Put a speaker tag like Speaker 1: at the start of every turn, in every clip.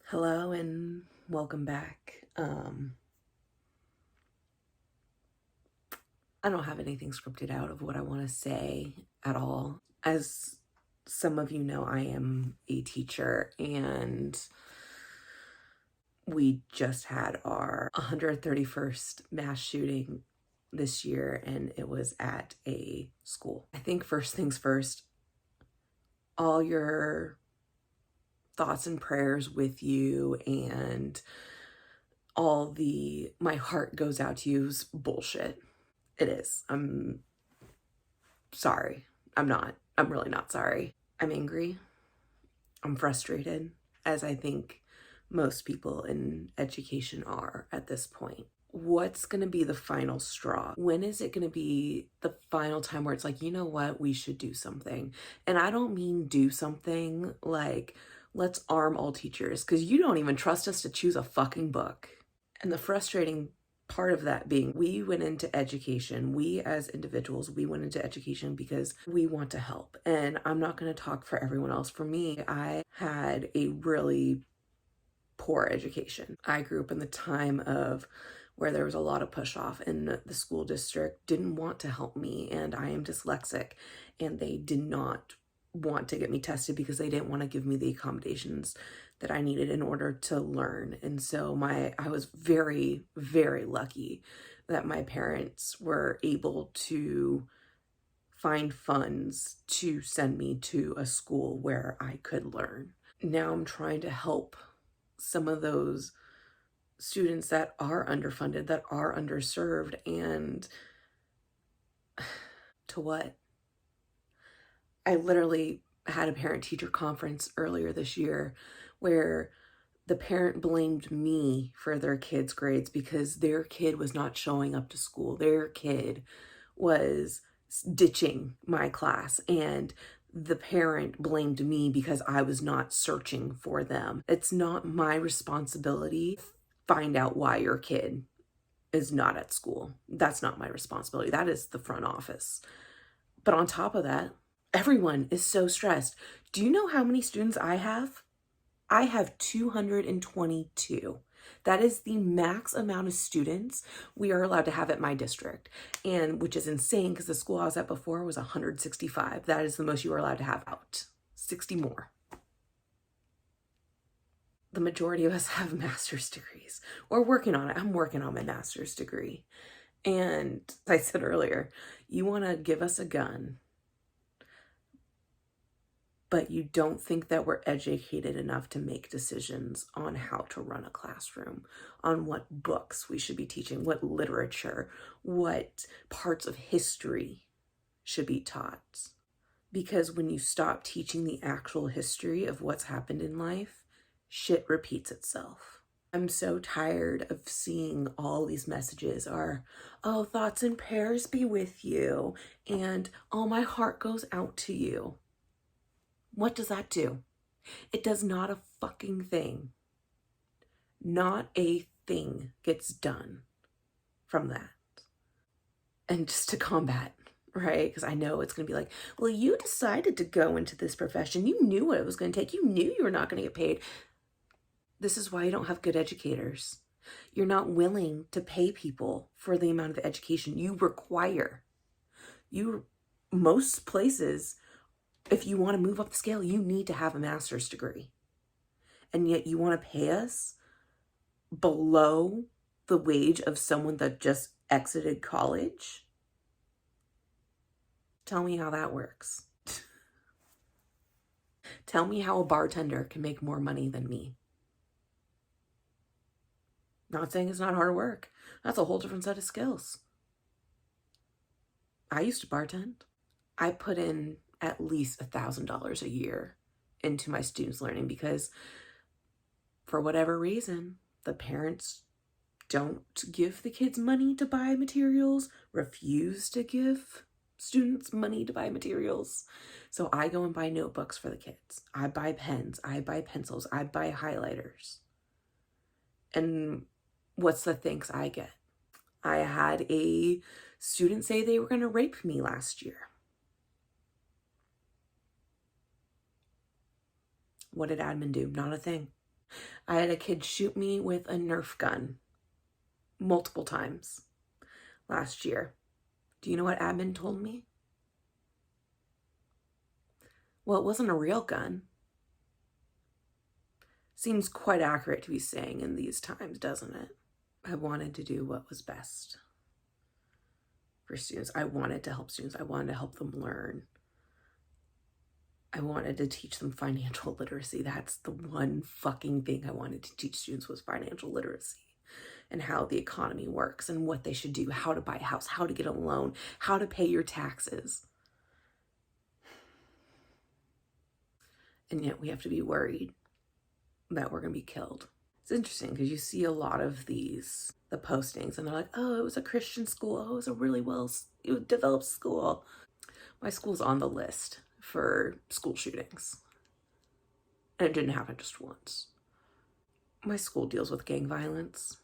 Speaker 1: Hello and welcome back. I don't have anything scripted out of what I want to say at all. As some of you know, I am a teacher and we just had our 131st mass shooting this year and it was at a school. I think first things first, all your thoughts and prayers with you and my heart goes out to you is bullshit. It is. I'm sorry. I'm really not sorry. I'm angry. I'm frustrated, as I think most people in education are at this point. What's going to be the final straw? When is it going to be the final time where it's like, you know what, we should do something? And I don't mean do something like, let's arm all teachers, because you don't even trust us to choose a fucking book. And the frustrating part of that being, we went into education, we as individuals, we went into education because we want to help. And I'm not going to talk for everyone else. For me, I had a really poor education. I grew up in the time of where there was a lot of push off, and the school district didn't want to help me, and I am dyslexic, and they did not want to get me tested because they didn't want to give me the accommodations that I needed in order to learn. And so I was very, very lucky that my parents were able to find funds to send me to a school where I could learn. Now I'm trying to help some of those students that are underfunded, that are underserved, and to what? I literally had a parent-teacher conference earlier this year where the parent blamed me for their kid's grades because their kid was not showing up to school. Their kid was ditching my class, and the parent blamed me because I was not searching for them. It's not my responsibility to find out why your kid is not at school. That's not my responsibility. That is the front office. But on top of that, everyone is so stressed. Do you know how many students I have? I have 222. That is the max amount of students we are allowed to have at my district, and which is insane because the school I was at before was 165. That is the most you are allowed to have out. 60 more. The majority of us have master's degrees. We're working on it. I'm working on my master's degree. And as I said earlier, you want to give us a gun, but you don't think that we're educated enough to make decisions on how to run a classroom, on what books we should be teaching, what literature, what parts of history should be taught. Because when you stop teaching the actual history of what's happened in life, shit repeats itself. I'm so tired of seeing all these messages are, oh, thoughts and prayers be with you, and oh, my heart goes out to you. What does that do? It does not a fucking thing. Not a thing gets done from that. And just to combat, right? Because I know it's going to be like, well, you decided to go into this profession. You knew what it was going to take. You knew you were not going to get paid. This is why you don't have good educators. You're not willing to pay people for the amount of education you require. Most places, if you want to move up the scale, you need to have a master's degree. And yet you want to pay us below the wage of someone that just exited college? Tell me how that works. Tell me how a bartender can make more money than me. Not saying it's not hard work. That's a whole different set of skills. I used to bartend. I put in at least $1,000 a year into my students' learning because for whatever reason, the parents don't give the kids money to buy materials, refuse to give students money to buy materials. So I go and buy notebooks for the kids. I buy pens, I buy pencils, I buy highlighters. And what's the thanks I get? I had a student say they were going to rape me last year. What did admin do? Not a thing. I had a kid shoot me with a Nerf gun multiple times last year. Do you know what admin told me? Well, it wasn't a real gun. Seems quite accurate to be saying in these times, doesn't it? I wanted to do what was best for students. I wanted to help students. I wanted to help them learn. I wanted to teach them financial literacy. That's the one fucking thing I wanted to teach students, was financial literacy and how the economy works and what they should do, how to buy a house, how to get a loan, how to pay your taxes. And yet we have to be worried that we're going to be killed. It's interesting because you see a lot of the postings, and they're like, oh, it was a Christian school. Oh, it was a really well developed school. My school's on the list for school shootings. And it didn't happen just once. My school deals with gang violence.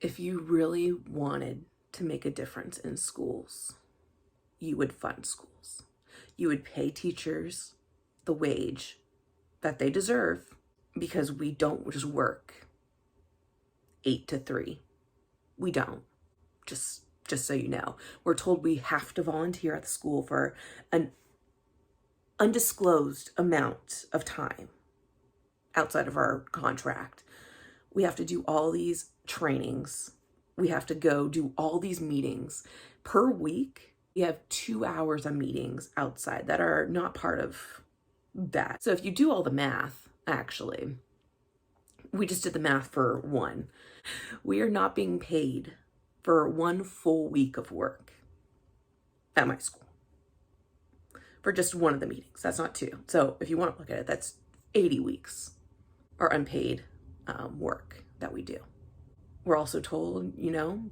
Speaker 1: If you really wanted to make a difference in schools, you would fund schools. You would pay teachers the wage that they deserve, because we don't just work 8 to 3. We don't. Just so you know. We're told we have to volunteer at the school for an undisclosed amount of time outside of our contract. We have to do all these trainings. We have to go do all these meetings per week. We have 2 hours of meetings outside that are not part of that. So if you do all the math, actually, we just did the math for one. We are not being paid for 1 full week of work at my school for just one of the meetings. That's not 2. So if you want to look at it, that's 80 weeks or unpaid work that we do. We're also told,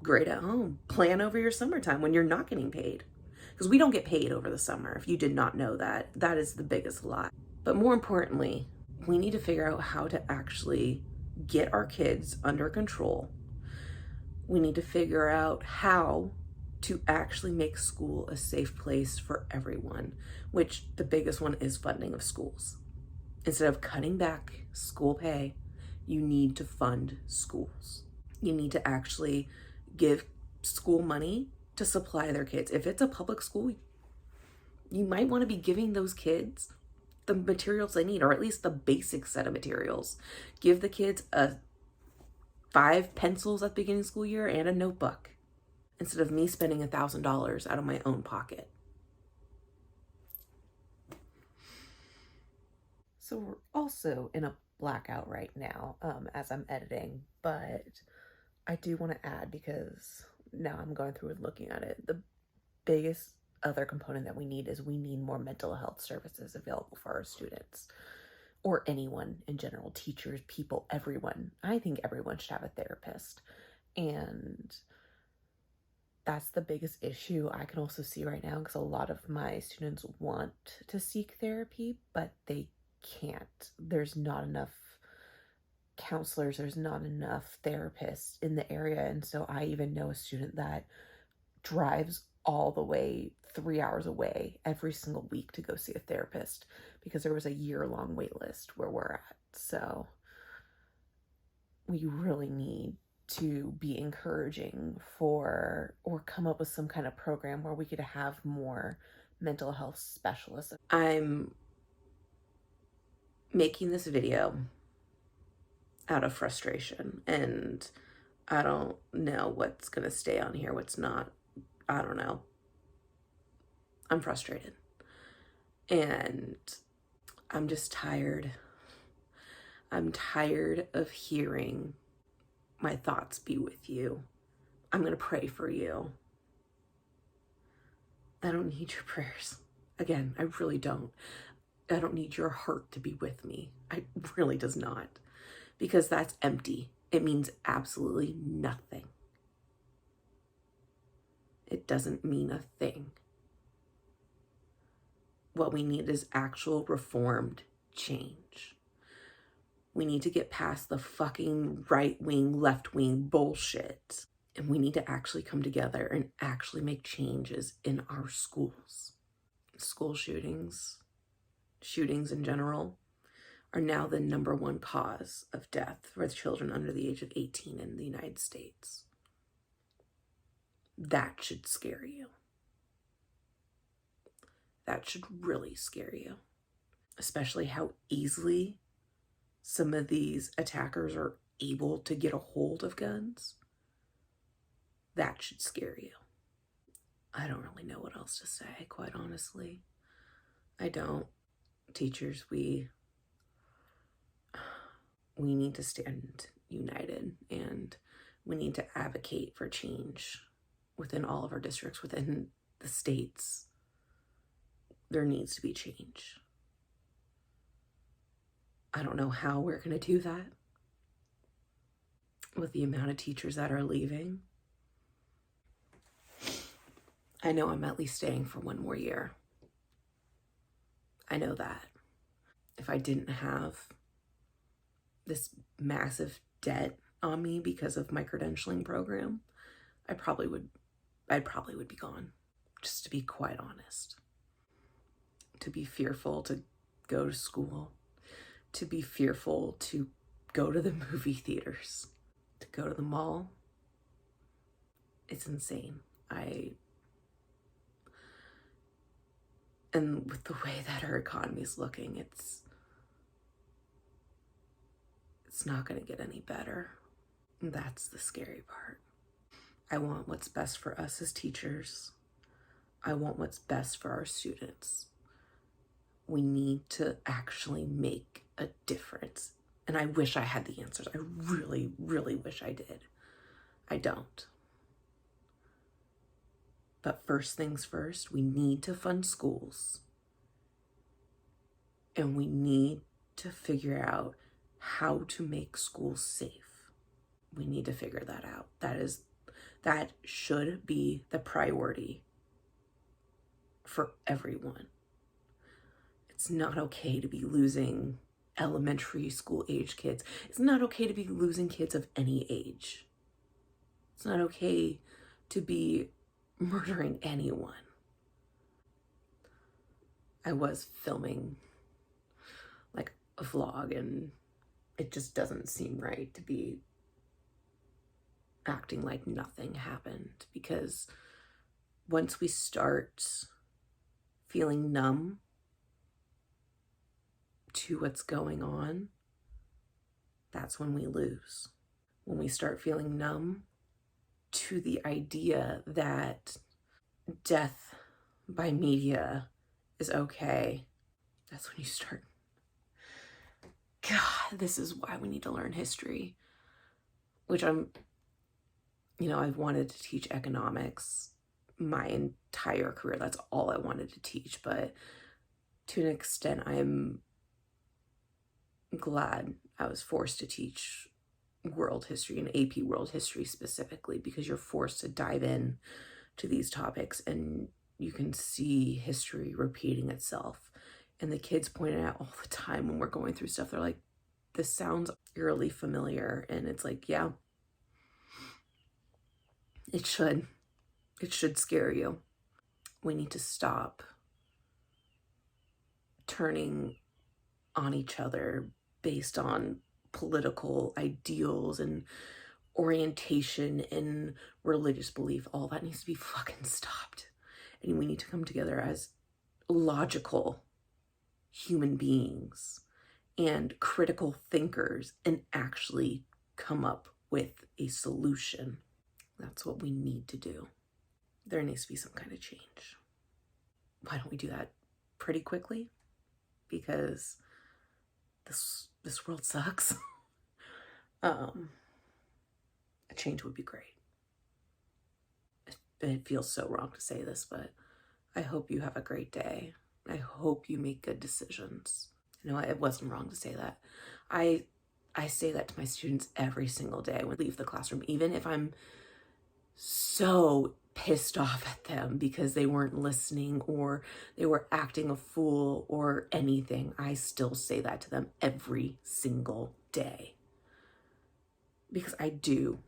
Speaker 1: grade at home, plan over your summertime when you're not getting paid. Because we don't get paid over the summer. If you did not know that, that is the biggest lie. But more importantly, we need to figure out how to actually get our kids under control. We need to figure out how to actually make school a safe place for everyone, which the biggest one is funding of schools. Instead of cutting back school pay, you need to fund schools. You need to actually give school money to supply their kids. If it's a public school, you might want to be giving those kids the materials they need, or at least the basic set of materials. Give the kids 5 pencils at the beginning of the school year and a notebook, instead of me spending $1,000 out of my own pocket. So we're also in a blackout right now as I'm editing, but I do want to add, because now I'm going through and looking at it, the biggest other component that we need is we need more mental health services available for our students, or anyone in general, teachers, people, everyone. I think everyone should have a therapist. And that's the biggest issue I can also see right now, because a lot of my students want to seek therapy, but they can't. There's not enough counselors, there's not enough therapists in the area. And so I even know a student that drives all the way 3 hours away every single week to go see a therapist, because there was a year-long wait list where we're at. So we really need to be encouraging for, or come up with some kind of program where we could have more mental health specialists. I'm making this video out of frustration, and I don't know what's gonna stay on here, what's not. I don't know. I'm frustrated, and I'm just tired. I'm tired of hearing my thoughts be with you. I'm gonna pray for you. I don't need your prayers. Again, I really don't. I don't need your heart to be with me. I really does not. Because that's empty. It means absolutely nothing. It doesn't mean a thing. What we need is actual reformed change. We need to get past the fucking right-wing, left-wing bullshit. And we need to actually come together and actually make changes in our schools. School shootings shootings in general, are now the #1 cause of death for children under the age of 18 in the United States. That should scare you. That should really scare you, especially how easily some of these attackers are able to get a hold of guns. That should scare you. I don't really know what else to say, quite honestly. I don't. Teachers, we need to stand united, and we need to advocate for change within all of our districts, within the states. There needs to be change. I don't know how we're going to do that with the amount of teachers that are leaving. I know I'm at least staying for 1 more year. I know that. If I didn't have this massive debt on me because of my credentialing program, I probably would be gone, just to be quite honest. To be fearful to go to school, to be fearful to go to the movie theaters, to go to the mall. It's insane. And with the way that our economy is looking, it's not going to get any better. That's the scary part. I want what's best for us as teachers. I want what's best for our students. We need to actually make a difference. And I wish I had the answers. I really, really wish I did. I don't. But first things first, we need to fund schools. And we need to figure out how to make schools safe. We need to figure that out. That should be the priority for everyone. It's not okay to be losing elementary school age kids. It's not okay to be losing kids of any age. It's not okay to be murdering anyone. I was filming like a vlog, and it just doesn't seem right to be acting like nothing happened, because once we start feeling numb to what's going on, that's when we lose. When we start feeling numb to the idea that death by media is okay, that's when you start. God, this is why we need to learn history, which I've wanted to teach economics my entire career. That's all I wanted to teach, but to an extent, I'm glad I was forced to teach world history and AP world history specifically, because you're forced to dive in to these topics and you can see history repeating itself. And the kids pointed out all the time when we're going through stuff, they're like, this sounds eerily familiar. And it's like, yeah, it should scare you. We need to stop turning on each other based on political ideals and orientation and religious belief. All that needs to be fucking stopped. And we need to come together as logical human beings and critical thinkers and actually come up with a solution. That's what we need to do. There needs to be some kind of change. Why don't we do that pretty quickly? Because this world sucks. A change would be great. It feels so wrong to say this, but I hope you have a great day. I hope you make good decisions. You know, it wasn't wrong to say that. I say that to my students every single day when I leave the classroom, even if I'm so pissed off at them because they weren't listening or they were acting a fool or anything. I still say that to them every single day, because I do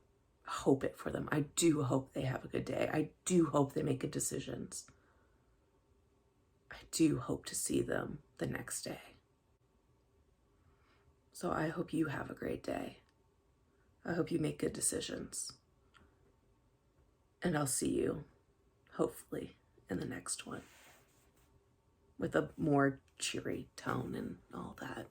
Speaker 1: hope it for them. I do hope they have a good day. I do hope they make good decisions. I do hope to see them the next day. So I hope you have a great day. I hope you make good decisions. And I'll see you, hopefully, in the next one with a more cheery tone and all that.